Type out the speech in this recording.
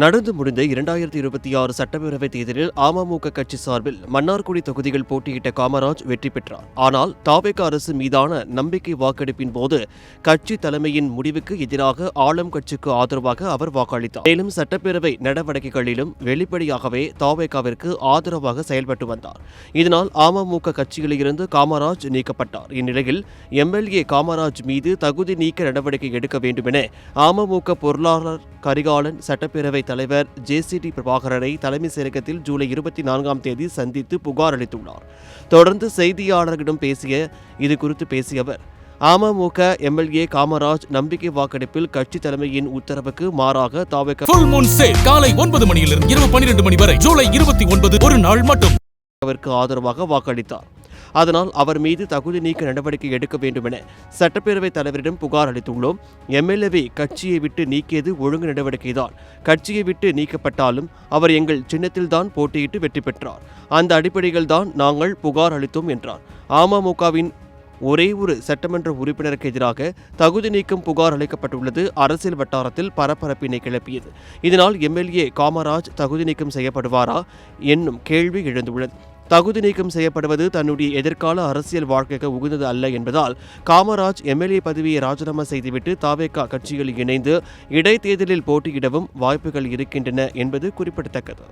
நடந்து முடிந்த 2026 சட்டப்பேரவைத் தேர்தலில் அமமுக கட்சி சார்பில் மன்னார்குடி தொகுதியில் போட்டியிட்ட காமராஜ் வெற்றி பெற்றார். ஆனால் தவேக அரசு மீதான நம்பிக்கை வாக்கெடுப்பின் போது கட்சி தலைமையின் முடிவுக்கு எதிராக ஆளும் கட்சிக்கு ஆதரவாக அவர் வாக்களித்தார். மேலும் சட்டப்பேரவை நடவடிக்கைகளிலும் வெளிப்படையாகவே தவேகவிற்கு ஆதரவாக செயல்பட்டு வந்தார். இதனால் அமமுக கட்சியிலிருந்து காமராஜ் நீக்கப்பட்டார். இந்நிலையில் எம்எல்ஏ காமராஜ் மீது தகுதி நீக்க நடவடிக்கை எடுக்க வேண்டும் என அமமுக பொருளாளர் கரிகாலன் சட்டப்பேரவை தலைவர் ஜேசிடி பிரபாகரனை தலைமை செயலகத்தில் ஜூலை 24 சந்தித்து புகார் அளித்துள்ளார். தொடர்ந்து செய்தியாளர்களிடம் இதுகுறித்து பேசிய அவர், அமமுக எம்எல்ஏ காமராஜ் நம்பிக்கை வாக்கெடுப்பில் கட்சி தலைமையின் உத்தரவுக்கு மாறாக தவேக காலை 9 மணியிலிருந்து இரவு 12 மணி வரை ஜூலை 29 ஒரு நாள் மட்டும் ஆதரவாக வாக்களித்தார். அதனால் அவர் மீது தகுதி நீக்க நடவடிக்கை எடுக்க வேண்டும் என சட்டப்பேரவைத் தலைவரிடம் புகார் அளித்துள்ளோம். எம்எல்ஏவை கட்சியை விட்டு நீக்கியது ஒழுங்கு நடவடிக்கைதான். கட்சியை விட்டு நீக்கப்பட்டாலும் அவர் எங்கள் சின்னத்தில்தான் போட்டியிட்டு வெற்றி பெற்றார். அந்த அடிப்படையில் தான் நாங்கள் புகார் அளித்தோம் என்றார். அமமுகவின் ஒரே ஒரு சட்டமன்ற உறுப்பினருக்கு எதிராக தகுதி நீக்கம் புகார் அளிக்கப்பட்டுள்ளது அரசியல் வட்டாரத்தில் பரபரப்பினை கிளப்பியது. இதனால் எம்எல்ஏ காமராஜ் தகுதி நீக்கம் செய்யப்படுவாரா என்னும் கேள்வி எழுந்துள்ளது. தகுதி நீக்கம் செய்யப்படுவது தன்னுடைய எதிர்கால அரசியல் வாழ்க்கைக்கு உகந்தது அல்ல என்பதால் காமராஜ் எம்எல்ஏ பதவியை ராஜினாமா செய்துவிட்டு தவேக கட்சியில் இணைந்து இடைத்தேர்தலில் போட்டியிடவும் வாய்ப்புகள் இருக்கின்றன என்பது குறிப்பிடத்தக்கது.